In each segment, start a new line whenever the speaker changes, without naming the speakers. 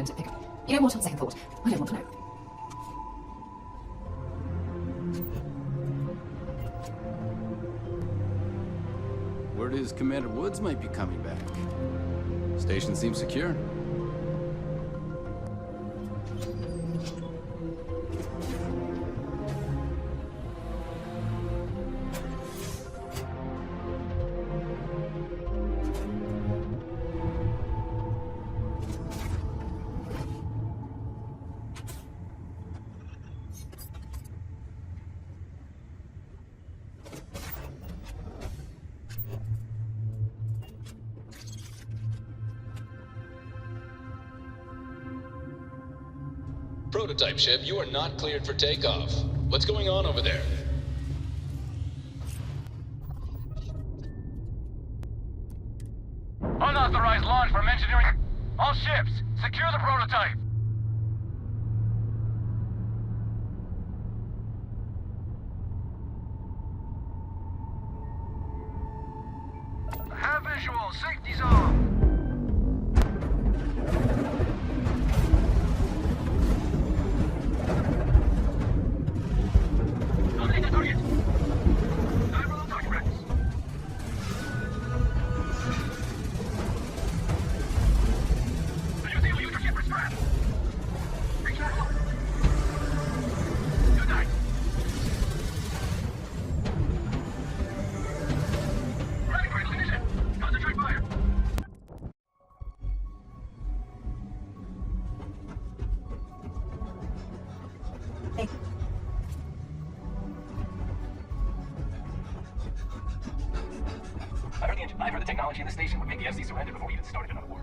don't pick up. You know what, on second thought, I don't want to know.
Word is Commander Woods might be coming back. Station seems secure.
Prototype ship, you are not cleared for takeoff. What's going on over there?
Unauthorized launch from engineering. All ships, secure the prototype. Have visual, safety's on. I heard the technology in the station would make the FC surrender before we even started another war.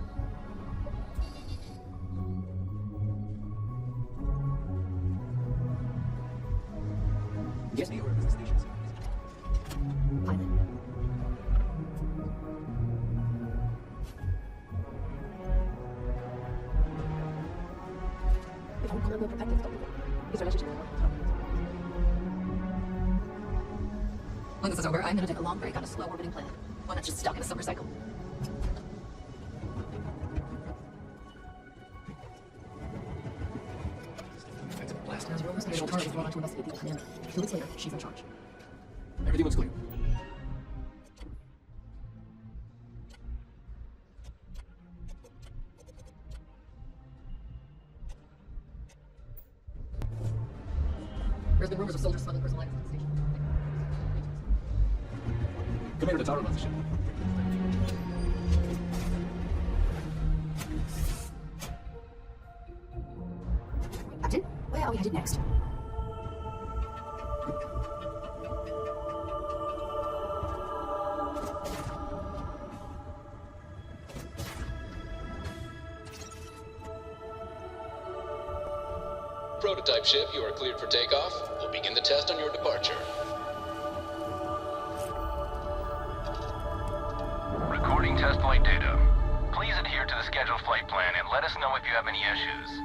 Yes, the order of the station. Pilot. If I'm Colombo protective, his relationship with when this is over, I'm going to take a long break on a slow orbiting planet. One that's just stuck in a summer cycle. Blast has rumors that an alternative was brought on to investigate the commander. 2 weeks later, she's in charge.
Everything looks clear.
There's been rumors of soldiers smuggling personal items to the station.
Commander Taro runs the ship.
Captain, where are we headed next?
Prototype ship, you are cleared for takeoff. We'll begin the test on your departure.
Recording test flight data. Please adhere to the scheduled flight plan and let us know if you have any issues.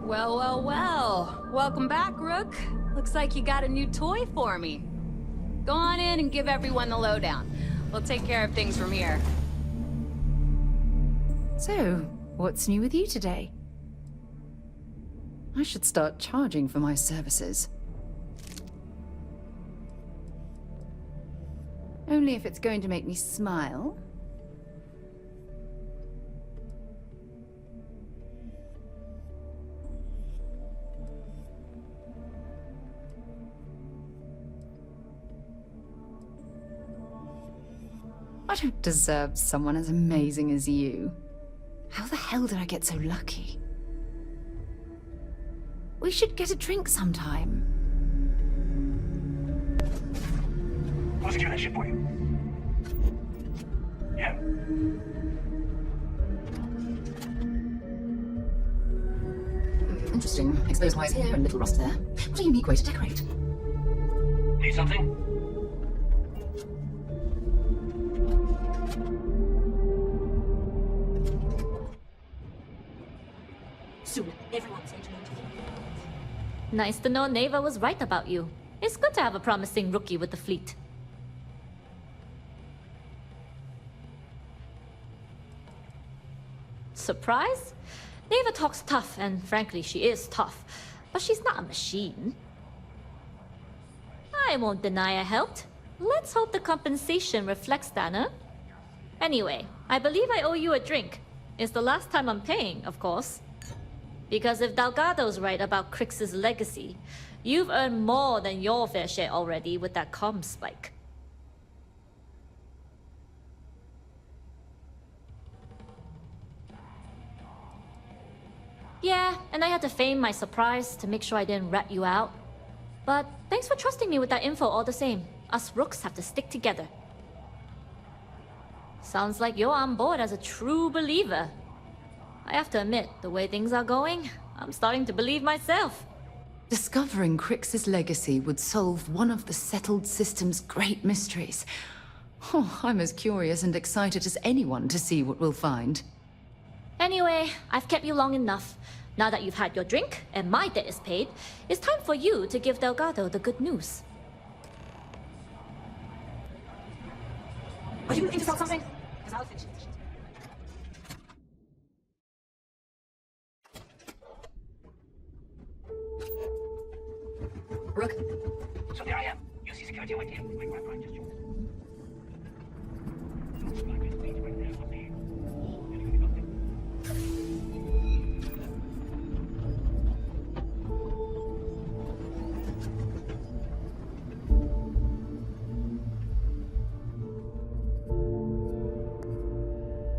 Well, well, well. Welcome back, Rook. Looks like you got a new toy for me. Go on in and give everyone the lowdown. We'll take care of things from here.
So, what's new with you today? I should start charging for my services. Only if it's going to make me smile. I don't deserve someone as amazing as you. How the hell did I get so lucky? We should get a drink sometime.
I'll secure that shit for you. Yeah.
Interesting. Exposed wires here and little rust there. What a unique way to decorate.
Need something?
Soon, everyone's going to know.
Nice to know Neva was right about you. It's good to have a promising rookie with the fleet. Surprise? Neva talks tough, and frankly, she is tough. But she's not a machine. I won't deny I helped. Let's hope the compensation reflects that, huh? Anyway, I believe I owe you a drink. It's the last time I'm paying, of course. Because if Delgado's right about Crix's legacy, you've earned more than your fair share already with that comm spike. Yeah, and I had to feign my surprise to make sure I didn't rat you out. But thanks for trusting me with that info all the same. Us rooks have to stick together. Sounds like you're on board as a true believer. I have to admit, the way things are going, I'm starting to believe myself.
Discovering Crix's legacy would solve one of the settled system's great mysteries. Oh, I'm as curious and excited as anyone to see what we'll find.
Anyway, I've kept you long enough. Now that you've had your drink and my debt is paid, it's time for you to give Delgado the good news.
Are you looking to sell something? Because I'll finish it. Rook.
So there I am. You see security right here. Wait, just join.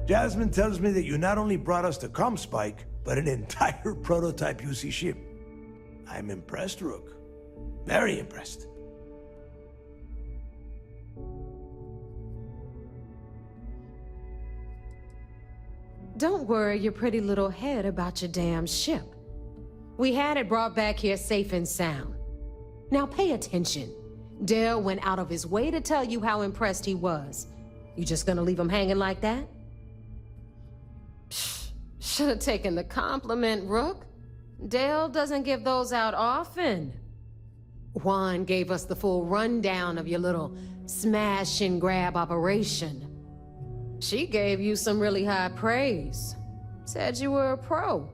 Jasmine tells me that you not only brought us the comm spike, but an entire prototype UC ship. I'm impressed, Rook. Very impressed.
Don't worry your pretty little head about your damn ship. We had it brought back here safe and sound. Now pay attention. Dale went out of his way to tell you how impressed he was. You just gonna leave him hanging like that? Should have taken the compliment, Rook. Dale doesn't give those out often. Juan gave us the full rundown of your little smash and grab operation. She gave you some really high praise. Said you were a pro.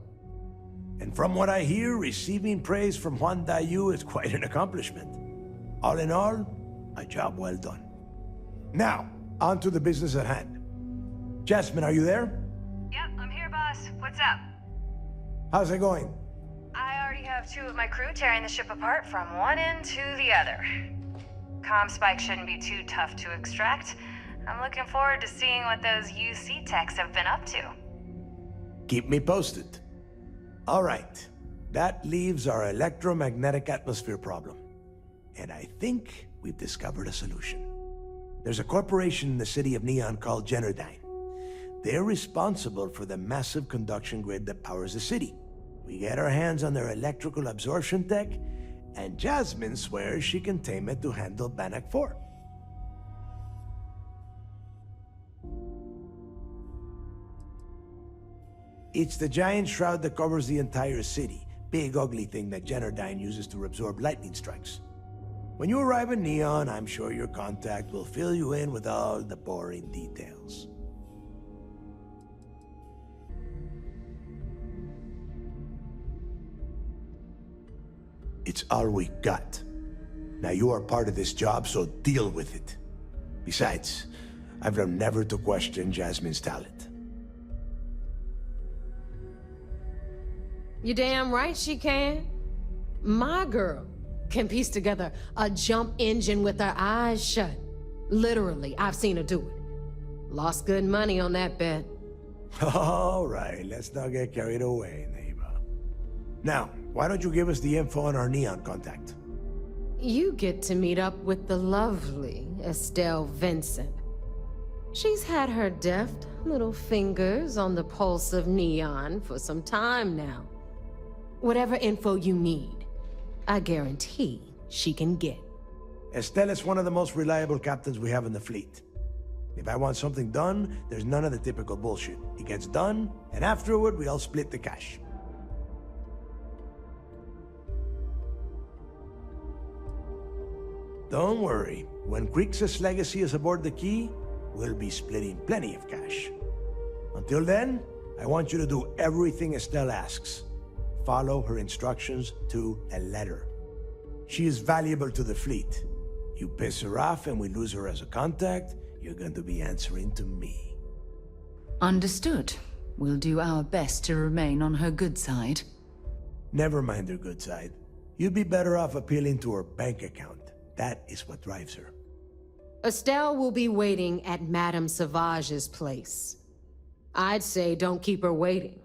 And from what I hear, receiving praise from Juan Dayu is quite an accomplishment. All in all, a job well done. Now, on to the business at hand. Jasmine, are you there?
Yep, I'm here, boss. What's up?
How's it going?
I already have two of my crew tearing the ship apart from one end to the other. Comm spike shouldn't be too tough to extract. I'm looking forward to seeing what those UC techs have been up to.
Keep me posted. All right. That leaves our electromagnetic atmosphere problem. And I think we've discovered a solution. There's a corporation in the city of Neon called Generdyne. They're responsible for the massive conduction grid that powers the city. We get our hands on their electrical absorption tech, and Jasmine swears she can tame it to handle Bannock 4. It's the giant shroud that covers the entire city. Big ugly thing that Generdyne uses to absorb lightning strikes. When you arrive in Neon, I'm sure your contact will fill you in with all the boring details. It's all we got. Now you are part of this job, so deal with it. Besides, I've learned never to question Jasmine's talent.
You damn right she can. My girl can piece together a jump engine with her eyes shut. Literally, I've seen her do it. Lost good money on that bet.
All right, let's not get carried away, neighbor. Now, why don't you give us the info on our Neon contact?
You get to meet up with the lovely Estelle Vincent. She's had her deft little fingers on the pulse of Neon for some time now. Whatever info you need, I guarantee she can get.
Estelle is one of the most reliable captains we have in the fleet. If I want something done, there's none of the typical bullshit. It gets done, and afterward, we all split the cash. Don't worry. When Crixus' legacy is aboard the Key, we'll be splitting plenty of cash. Until then, I want you to do everything Estelle asks. Follow her instructions to a letter. She is valuable to the fleet. You piss her off and we lose her as a contact, you're going to be answering to me.
Understood. We'll do our best to remain on her good side.
Never mind her good side. You'd be better off appealing to her bank account. That is what drives her.
Estelle will be waiting at Madame Sauvage's place. I'd say don't keep her waiting,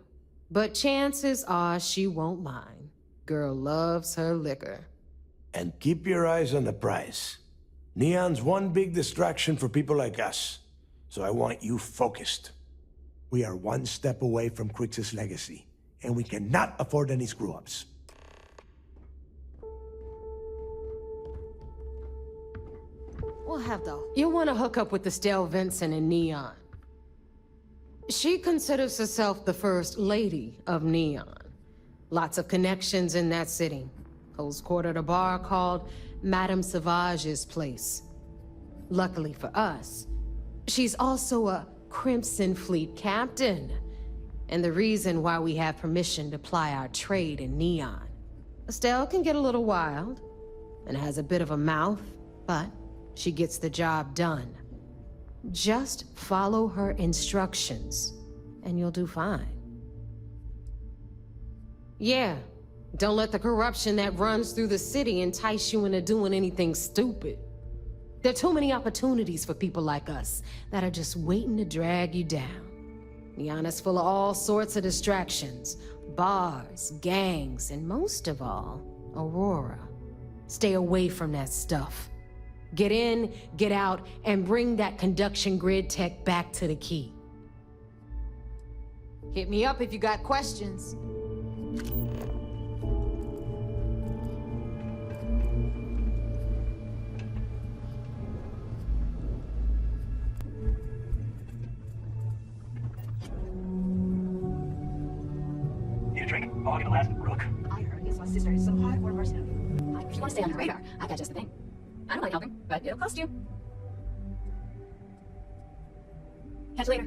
but chances are she won't mind. Girl loves her liquor.
And keep your eyes on the prize. Neon's one big distraction for people like us, so I want you focused. We are one step away from Crixus' legacy, and we cannot afford any screw-ups.
We'll have though. You'll want to hook up with Estelle Vincent and Neon. She considers herself the first lady of Neon. Lots of connections in that city. Holds court at a bar called Madame Sauvage's place. Luckily for us, she's also a Crimson Fleet captain, and the reason why we have permission to ply our trade in Neon. Estelle can get a little wild, and has a bit of a mouth, but she gets the job done. Just follow her instructions, and you'll do fine. Yeah, don't let the corruption that runs through the city entice you into doing anything stupid. There are too many opportunities for people like us that are just waiting to drag you down. Neon is full of all sorts of distractions. Bars, gangs, and most of all, Aurora. Stay away from that stuff. Get in, get out, and bring that conduction grid tech back to the Key. Hit me up if you got questions.
Need a drink? Oh, I'll get the last. Rook.
I heard his sister is so hot for mercenary. If you want to stay on your radar, I've got just the thing. I don't mind helping, but it'll cost you. Catch you later.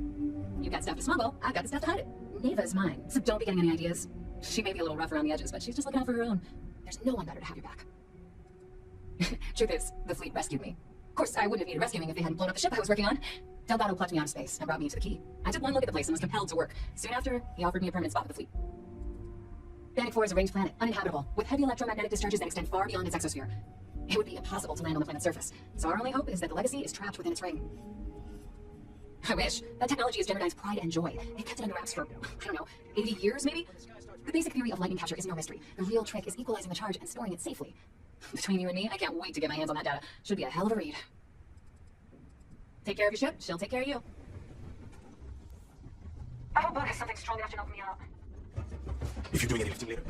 You've got stuff to smuggle, I've got the stuff to hide it. Neva's mine, so don't be getting any ideas. She may be a little rough around the edges, but she's just looking out for her own. There's no one better to have your back. Truth is, the fleet rescued me. Of course, I wouldn't have needed rescuing if they hadn't blown up the ship I was working on. Delgado plucked me out of space and brought me into the Key. I took one look at the place and was compelled to work. Soon after, he offered me a permanent spot with the fleet. Bannock 4 is a ranged planet, uninhabitable, with heavy electromagnetic discharges that extend far beyond its exosphere. It would be impossible to land on the planet's surface, so our only hope is that the legacy is trapped within its ring. I wish. That technology is Generdyne's pride and joy. They've kept it under wraps for, I don't know, 80 years maybe? The basic theory of lightning capture is no mystery. The real trick is equalizing the charge and storing it safely. Between you and me, I can't wait to get my hands on that data. Should be a hell of a read. Take care of your ship, she'll take care of you. I hope Bug has something strong enough to knock me out.
If you're doing anything later.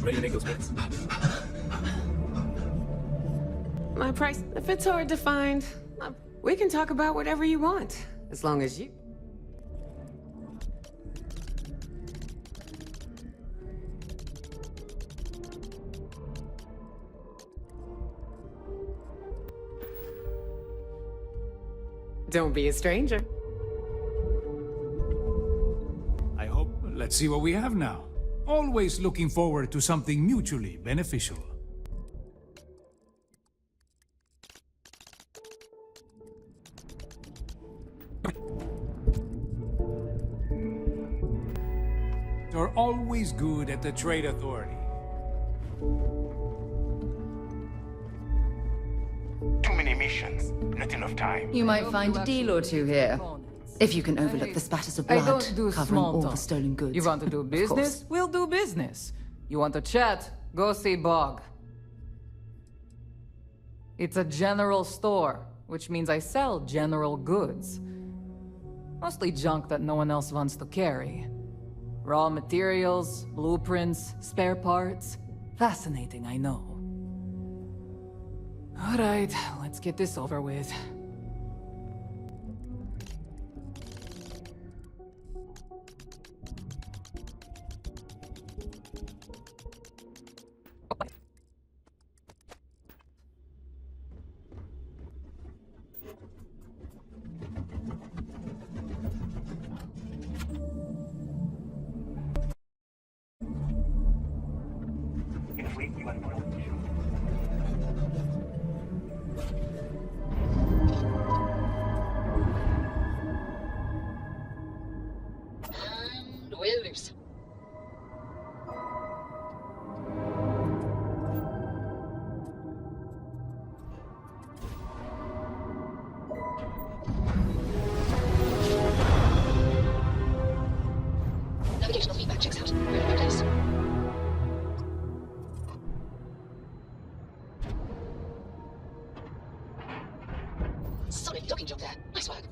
Ready to make those bets?
My price, if it's hard to find, we can talk about whatever you want, as long as you... Don't be a stranger.
I hope. Let's see what we have now. always looking forward to something mutually beneficial. You're always good at the Trade Authority.
Too many missions, not enough time.
You might find a deal or two here. If you can overlook the spatters of
I
blood
don't do
covering
small
all
talk.
the stolen goods.
You want to do
Of
business?
course.
We'll do business. You want to chat? Go see Bog. It's a general store, which means I sell general goods. Mostly junk that no one else wants to carry. Raw materials, blueprints, spare parts. Fascinating, I know. Alright, let's get this over with.
In a fleet, you want to put on.
And we're loose. Navigational feedback checks out. We're in the right place. Solid docking job there. Nice work.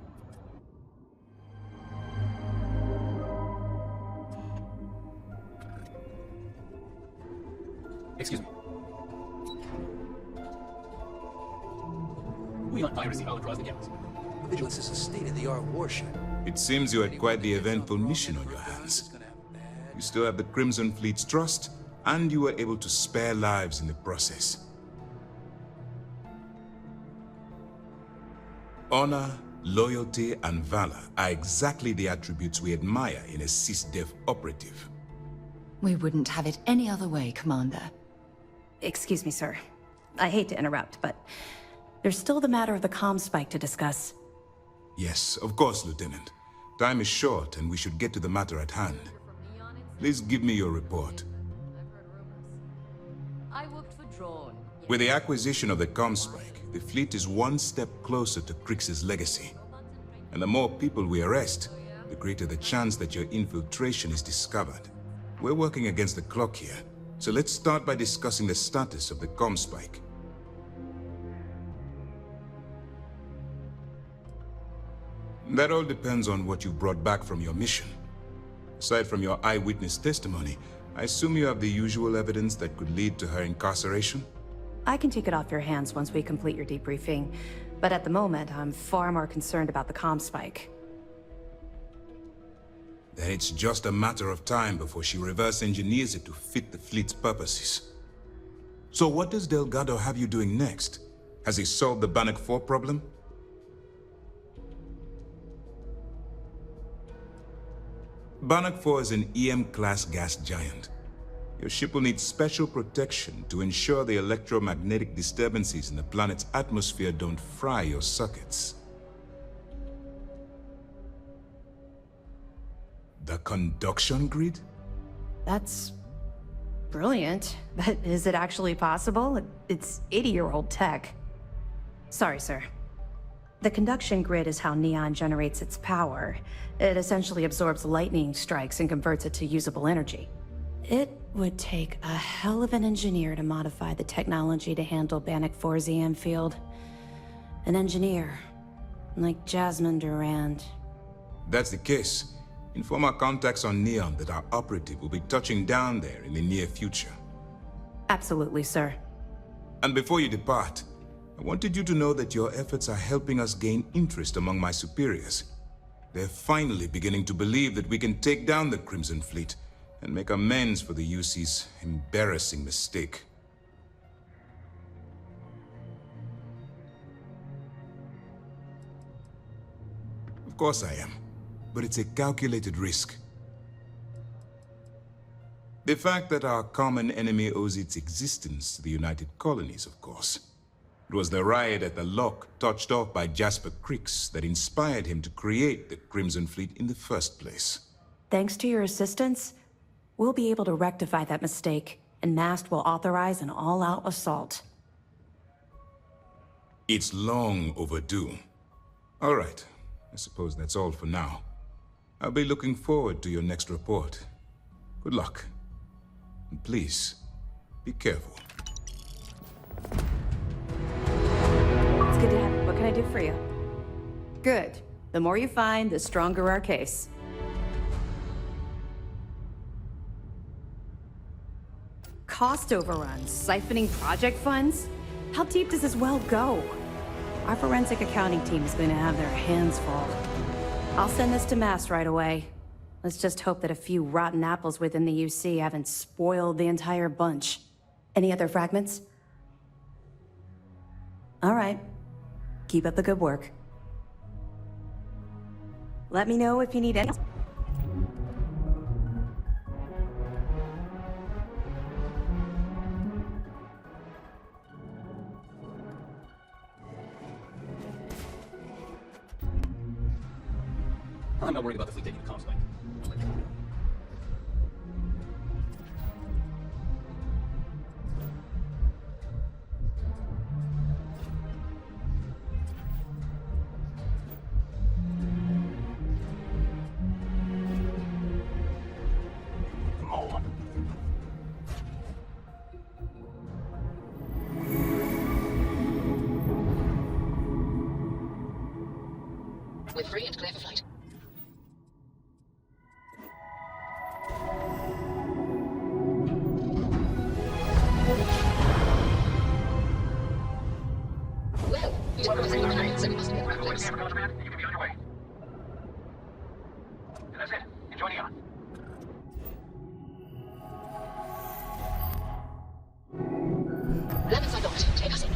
Excuse me. We hunt piracy all across the galaxy.
Vigilance is a state-of-the-art warship.
It seems you had quite the eventful mission on your hands. You still have the Crimson Fleet's trust, and you were able to spare lives in the process. Honor, loyalty, and valor are exactly the attributes we admire in a SysDef operative.
We wouldn't have it any other way, Commander.
Excuse me, sir. I hate to interrupt, but there's still the matter of the comm spike to discuss.
Yes, of course, Lieutenant. Time is short, and we should get to the matter at hand. Please give me your report.
I worked for Drawn.
With the acquisition of the comm spike, the fleet is one step closer to Crix's legacy. And the more people we arrest, the greater the chance that your infiltration is discovered. We're working against the clock here, so let's start by discussing the status of the comm spike. That all depends on what you brought back from your mission. Aside from your eyewitness testimony, I assume you have the usual evidence that could lead to her incarceration?
I can take it off your hands once we complete your debriefing, but at the moment, I'm far more concerned about the comm spike.
Then it's just a matter of time before she reverse engineers it to fit the fleet's purposes. So what does Delgado have you doing next? Has he solved the Bannock 4 problem? Bannock 4 is an EM-class gas giant. Your ship will need special protection to ensure the electromagnetic disturbances in the planet's atmosphere don't fry your circuits. The conduction grid?
That's brilliant, but is it actually possible? It's 80-year-old tech. Sorry, sir. The conduction grid is how Neon generates its power. It essentially absorbs lightning strikes and converts it to usable energy. It would take a hell of an engineer to modify the technology to handle Bannock 4's EM field. An engineer, like Jasmine Durand.
That's the case. Inform our contacts on Neon that our operative will be touching down there in the near future.
Absolutely, sir.
And before you depart, I wanted you to know that your efforts are helping us gain interest among my superiors. They're finally beginning to believe that we can take down the Crimson Fleet and make amends for the UC's embarrassing mistake. Of course I am, but it's a calculated risk. The fact that our common enemy owes its existence to the United Colonies, of course. It was the riot at the Lock, touched off by Jasper Crix, that inspired him to create the Crimson Fleet in the first place.
Thanks to your assistance, we'll be able to rectify that mistake, and Mast will authorize an all-out assault.
It's long overdue. All right. I suppose that's all for now. I'll be looking forward to your next report. Good luck. And please, be careful.
It's good to have you. What can I do for you? Good. The more you find, the stronger our case. Cost overruns, siphoning project funds? How deep does this well go? Our forensic accounting team is going to have their hands full. I'll send this to Mast right away. Let's just hope that a few rotten apples within the UC haven't spoiled the entire bunch. Any other fragments? All right. Keep up the good work. Let me know if you need any...
I'm not worried about the fleet taking the comms link. Come on.
We're free and clear for flight. Well, you didn't realize anyone had, so we must be around close.
You can be on your way. And that's it. Enjoy Neon.
Left inside docked. Take us in.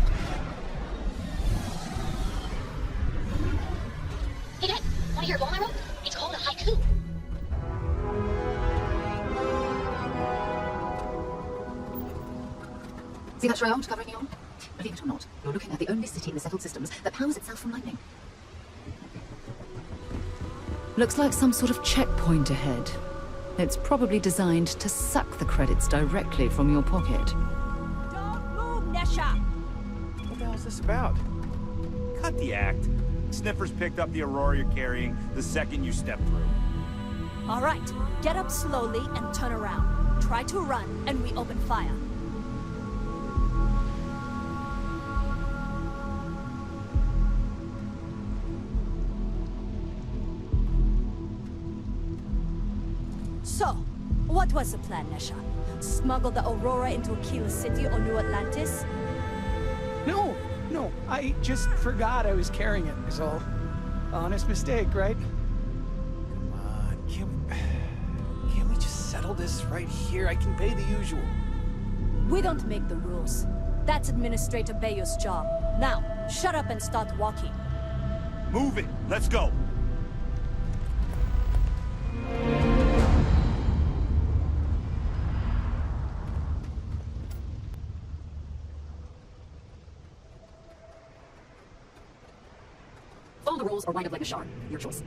Hey, Dad, want to hear a poem I wrote? It's called a haiku. See that shroud covering Neon? Believe it or not, you're looking at the only city in the settled systems that powers itself from lightning.
Looks like some sort of checkpoint ahead. It's probably designed to suck the credits directly from your pocket.
Don't move, Nesha!
What the hell is this about? Cut the act. Sniffers picked up the Aurora you're carrying the second you stepped through.
All right, get up slowly and turn around. Try to run, and we open fire. So, what was the plan, Nesha? Smuggle the Aurora into Aquila City or New Atlantis?
No, I just forgot I was carrying it, is all. Honest mistake, right? Come on, can't we just settle this right here? I can pay the usual.
We don't make the rules. That's Administrator Bayo's job. Now, shut up and start walking.
Move it. Let's go.
Follow the rules or wind up like a shark. Your choice.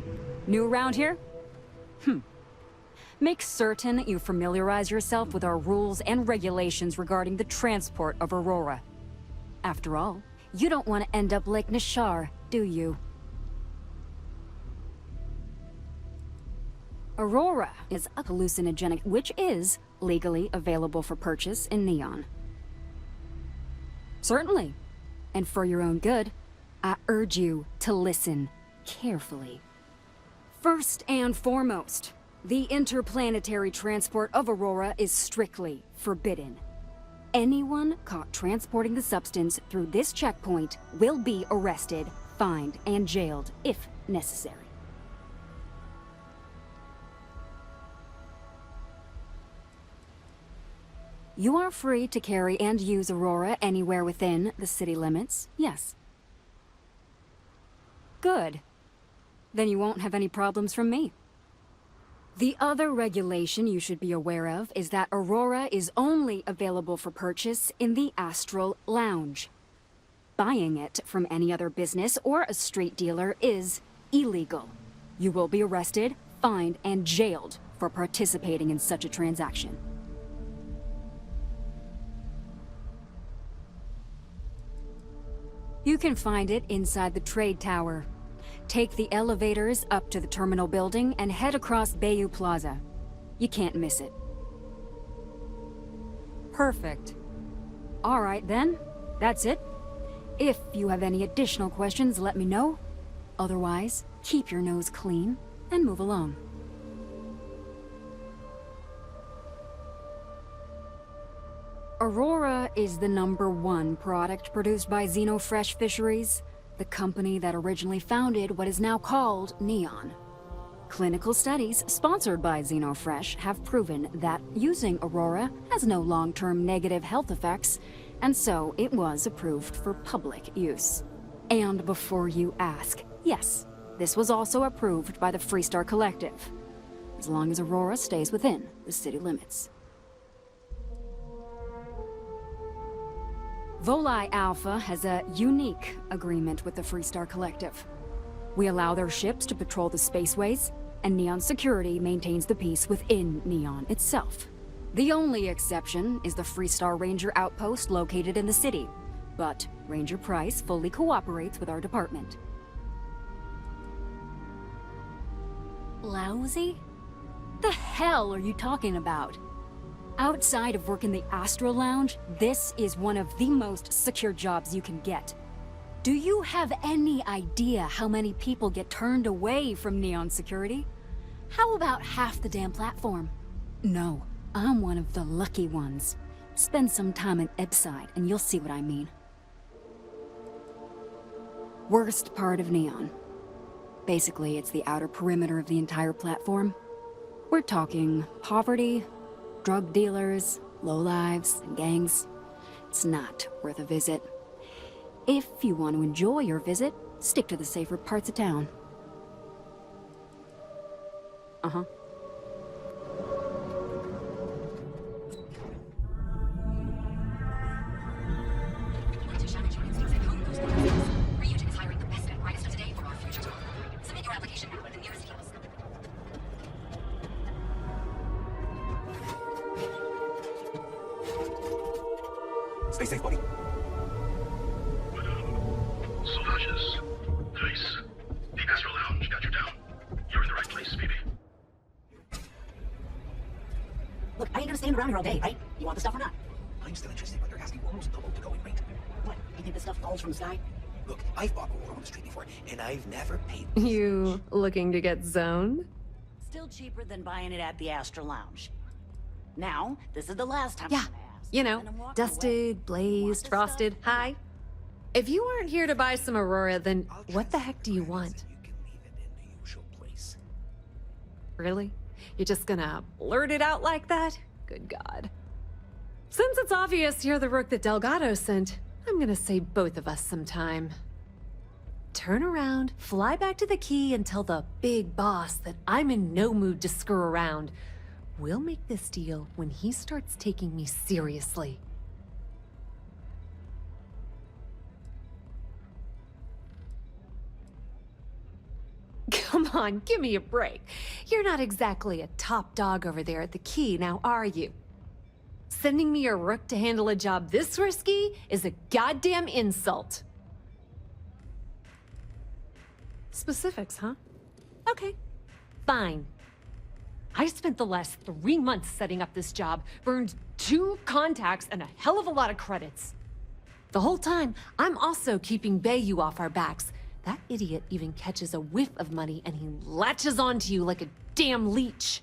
New around here? Make certain you familiarize yourself with our rules and regulations regarding the transport of Aurora. After all, you don't want to end up like Nishar, do you? Aurora is a hallucinogenic, which is legally available for purchase in Neon. Certainly. And for your own good, I urge you to listen carefully. First and foremost, the interplanetary transport of Aurora is strictly forbidden. Anyone caught transporting the substance through this checkpoint will be arrested, fined, and jailed if necessary. You are free to carry and use Aurora anywhere within the city limits, yes. Good. Then you won't have any problems from me. The other regulation you should be aware of is that Aurora is only available for purchase in the Astral Lounge. Buying it from any other business or a street dealer is illegal. You will be arrested, fined, and jailed for participating in such a transaction. You can find it inside the trade tower. Take the elevators up to the terminal building and head across Bayou Plaza. You can't miss it. Perfect. All right then, that's it. If you have any additional questions, let me know. Otherwise, keep your nose clean and move along. Aurora is the #1 product produced by Xenofresh Fisheries, the company that originally founded what is now called Neon. Clinical studies sponsored by Xenofresh have proven that using Aurora has no long-term negative health effects, and so it was approved for public use. And before you ask, yes, this was also approved by the Freestar Collective, as long as Aurora stays within the city limits. Volii Alpha has a unique agreement with the Freestar Collective. We allow their ships to patrol the spaceways, and Neon Security maintains the peace within Neon itself. The only exception is the Freestar Ranger outpost located in the city, but Ranger Price fully cooperates with our department. Lousy? The hell are you talking about? Outside of work in the Astral Lounge, this is one of the most secure jobs you can get. Do you have any idea how many people get turned away from Neon Security? How about half the damn platform? No, I'm one of the lucky ones. Spend some time in Epside and you'll see what I mean. Worst part of Neon. Basically, it's the outer perimeter of the entire platform. We're talking poverty, drug dealers, lowlives, and gangs. It's not worth a visit. If you want to enjoy your visit, stick to the safer parts of town. Uh-huh.
Ryujin is hiring the best and brightest of today for our future talk. Submit your application now at the nearest kiosk.
Stay safe, buddy.
Soldiers. Nice. The Astral Lounge got you down. You're in the right place, baby.
Look, I ain't gonna stand around here all day, right? You want the stuff or not?
I'm still interested, but they're asking almost double to go in rate.
What? You think this stuff falls from the sky?
Look, I've bought Aurora on the street before, and I've never paid.
You looking to get zoned?
Still cheaper than buying it at the Astral Lounge. Now, this is the last time.
Yeah, you know, dusted, blazed, frosted. Hi. If you aren't here to buy some Aurora, then what the heck do you want? Really? You're just gonna blurt it out like that? Good God. Since it's obvious you're the rook that Delgado sent, I'm gonna save both of us some time. Turn around, fly back to the key, and tell the big boss that I'm in no mood to screw around. We'll make this deal when he starts taking me seriously. Come on, give me a break. You're not exactly a top dog over there at the key, now are you? Sending me a rook to handle a job this risky is a goddamn insult. Specifics, huh? Okay, fine. I spent the last 3 months setting up this job, burned 2 contacts and a hell of a lot of credits. The whole time, I'm also keeping Bayou off our backs. That idiot even catches a whiff of money and he latches onto you like a damn leech.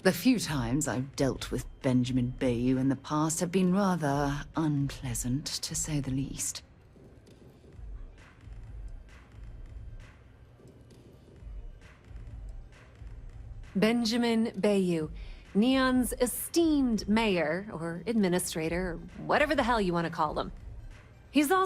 The few times I've dealt with Benjamin Bayou in the past have been rather unpleasant, to say the least.
Benjamin Bayou, Neon's esteemed mayor, or administrator, or whatever the hell you want to call him. He's also